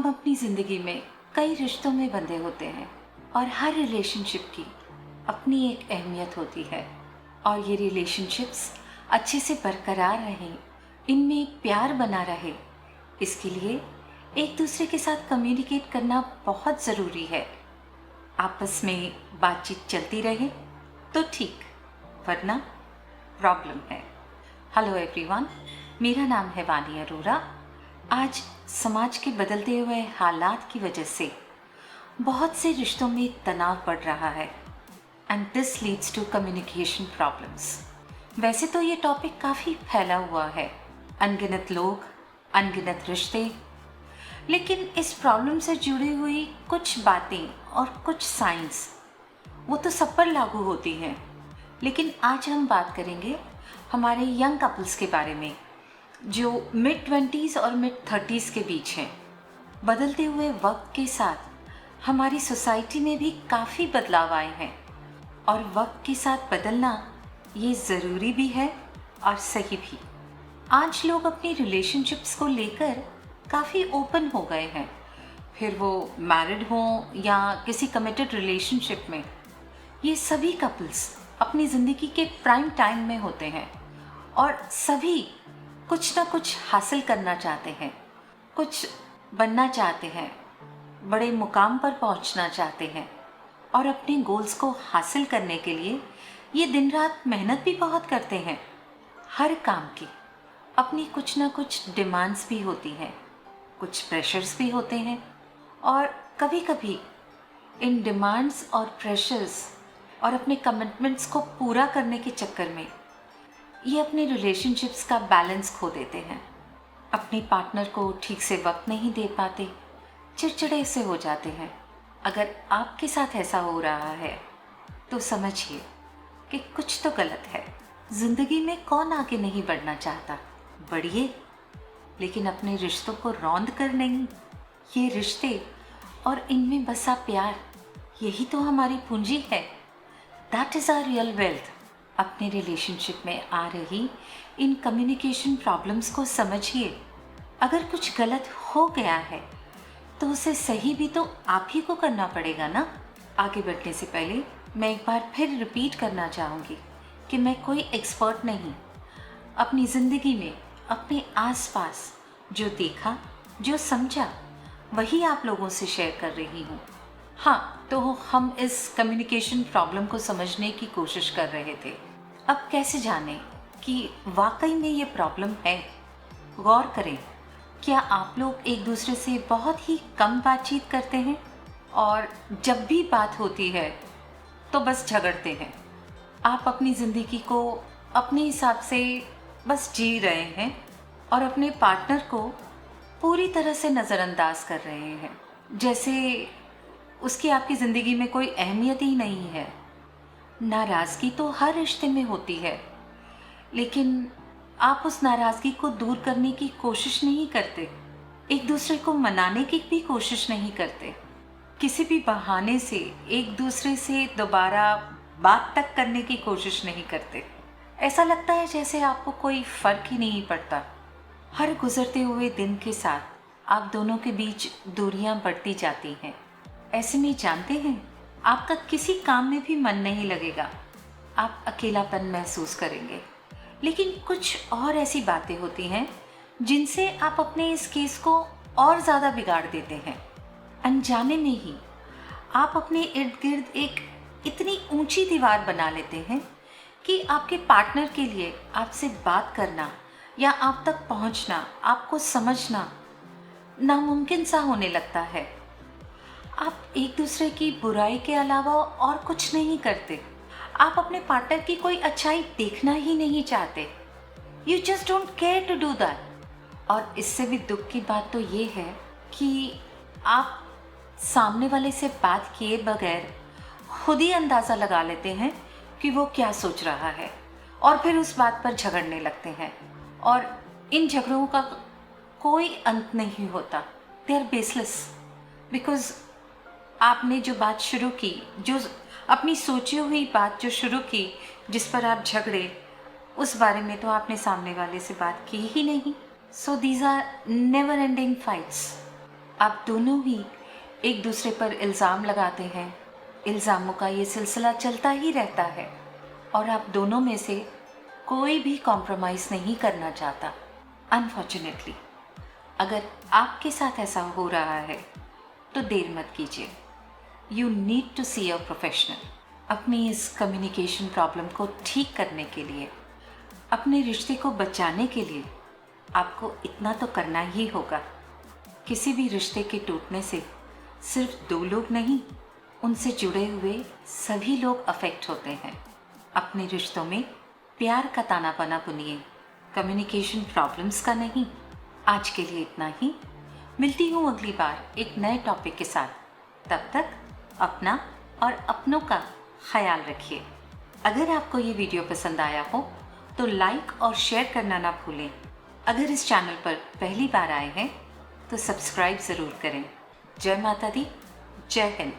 हम अपनी ज़िंदगी में कई रिश्तों में बंधे होते हैं और हर रिलेशनशिप की अपनी एक अहमियत होती है। और ये रिलेशनशिप्स अच्छे से बरकरार रहें, इनमें प्यार बना रहे, इसके लिए एक दूसरे के साथ कम्युनिकेट करना बहुत ज़रूरी है। आपस में बातचीत चलती रहे तो ठीक, वरना प्रॉब्लम है। हेलो एवरीवन, मेरा नाम है वानी अरोरा। आज समाज के बदलते हुए हालात की वजह से बहुत से रिश्तों में तनाव बढ़ रहा है and this leads to communication problems. वैसे तो ये टॉपिक काफ़ी फैला हुआ है, अनगिनत लोग, अनगिनत रिश्ते, लेकिन इस प्रॉब्लम से जुड़ी हुई कुछ बातें और कुछ साइंस वो तो सब पर लागू होती हैं। लेकिन आज हम बात करेंगे हमारे यंग कपल्स के बारे में जो मिड 20s और मिड 30s के बीच हैं। बदलते हुए वक्त के साथ हमारी सोसाइटी में भी काफ़ी बदलाव आए हैं और वक्त के साथ बदलना ये ज़रूरी भी है और सही भी। आज लोग अपनी रिलेशनशिप्स को लेकर काफ़ी ओपन हो गए हैं, फिर वो मैरिड हों या किसी कमिटेड रिलेशनशिप में। ये सभी कपल्स अपनी ज़िंदगी के प्राइम टाइम में होते हैं और सभी कुछ ना कुछ हासिल करना चाहते हैं, कुछ बनना चाहते हैं, बड़े मुकाम पर पहुंचना चाहते हैं और अपने गोल्स को हासिल करने के लिए ये दिन रात मेहनत भी बहुत करते हैं। हर काम की अपनी कुछ ना कुछ डिमांड्स भी होती हैं, कुछ प्रेशर्स भी होते हैं और कभी कभी इन डिमांड्स और प्रेशर्स और अपने कमिटमेंट्स को पूरा करने के चक्कर में ये अपने रिलेशनशिप्स का बैलेंस खो देते हैं। अपने पार्टनर को ठीक से वक्त नहीं दे पाते, चिड़चिड़े से हो जाते हैं। अगर आपके साथ ऐसा हो रहा है तो समझिए कि कुछ तो गलत है। ज़िंदगी में कौन आगे नहीं बढ़ना चाहता, बढ़िए, लेकिन अपने रिश्तों को रौंद कर नहीं। ये रिश्ते और इनमें बसा प्यार, यही तो हमारी पूंजी है। That is our real wealth. अपने रिलेशनशिप में आ रही इन कम्युनिकेशन प्रॉब्लम्स को समझिए। अगर कुछ गलत हो गया है तो उसे सही भी तो आप ही को करना पड़ेगा ना। आगे बढ़ने से पहले मैं एक बार फिर रिपीट करना चाहूँगी कि मैं कोई एक्सपर्ट नहीं। अपनी ज़िंदगी में अपने आसपास जो देखा, जो समझा, वही आप लोगों से शेयर कर रही हूँ। हाँ, तो हम इस कम्युनिकेशन प्रॉब्लम को समझने की कोशिश कर रहे थे। अब कैसे जानें कि वाकई में ये प्रॉब्लम है? गौर करें, क्या आप लोग एक दूसरे से बहुत ही कम बातचीत करते हैं और जब भी बात होती है तो बस झगड़ते हैं? आप अपनी ज़िंदगी को अपने हिसाब से बस जी रहे हैं और अपने पार्टनर को पूरी तरह से नज़रअंदाज कर रहे हैं, जैसे उसकी आपकी ज़िंदगी में कोई अहमियत ही नहीं है। नाराज़गी तो हर रिश्ते में होती है, लेकिन आप उस नाराज़गी को दूर करने की कोशिश नहीं करते, एक दूसरे को मनाने की भी कोशिश नहीं करते, किसी भी बहाने से एक दूसरे से दोबारा बात तक करने की कोशिश नहीं करते। ऐसा लगता है जैसे आपको कोई फ़र्क ही नहीं पड़ता। हर गुज़रते हुए दिन के साथ आप दोनों के बीच दूरियां बढ़ती जाती हैं। ऐसे में जानते हैं, आपका किसी काम में भी मन नहीं लगेगा, आप अकेलापन महसूस करेंगे। लेकिन कुछ और ऐसी बातें होती हैं जिनसे आप अपने इस केस को और ज़्यादा बिगाड़ देते हैं। अनजाने में ही आप अपने इर्द गिर्द एक इतनी ऊंची दीवार बना लेते हैं कि आपके पार्टनर के लिए आपसे बात करना या आप तक पहुंचना, आपको समझना नामुमकिन सा होने लगता है। आप एक दूसरे की बुराई के अलावा और कुछ नहीं करते। आप अपने पार्टनर की कोई अच्छाई देखना ही नहीं चाहते। You just don't care to do that. और इससे भी दुख की बात तो ये है कि आप सामने वाले से बात किए बगैर खुद ही अंदाज़ा लगा लेते हैं कि वो क्या सोच रहा है और फिर उस बात पर झगड़ने लगते हैं और इन झगड़ों का कोई अंत नहीं होता। दे आर बेसलेस, बिकॉज आपने जो बात शुरू की, जो अपनी सोची हुई बात जो शुरू की, जिस पर आप झगड़े, उस बारे में तो आपने सामने वाले से बात की ही नहीं। So these are never ending fights. आप दोनों ही एक दूसरे पर इल्ज़ाम लगाते हैं। इल्ज़ामों का ये सिलसिला चलता ही रहता है और आप दोनों में से कोई भी कॉम्प्रोमाइज़ नहीं करना चाहता। अनफॉर्चुनेटली अगर आपके साथ ऐसा हो रहा है तो देर मत कीजिए। You need to see a professional. अपनी इस कम्युनिकेशन प्रॉब्लम को ठीक करने के लिए, अपने रिश्ते को बचाने के लिए आपको इतना तो करना ही होगा। किसी भी रिश्ते के टूटने से सिर्फ दो लोग नहीं, उनसे जुड़े हुए सभी लोग अफेक्ट होते हैं। अपने रिश्तों में प्यार का ताना बाना बुनिए, कम्युनिकेशन प्रॉब्लम्स का नहीं। आज के लिए इतना ही। मिलती हूँ अगली बार एक नए टॉपिक के साथ। तब तक अपना और अपनों का ख्याल रखिए। अगर आपको ये वीडियो पसंद आया हो तो लाइक और शेयर करना ना भूलें। अगर इस चैनल पर पहली बार आए हैं तो सब्सक्राइब ज़रूर करें। जय माता दी, जय हिंद।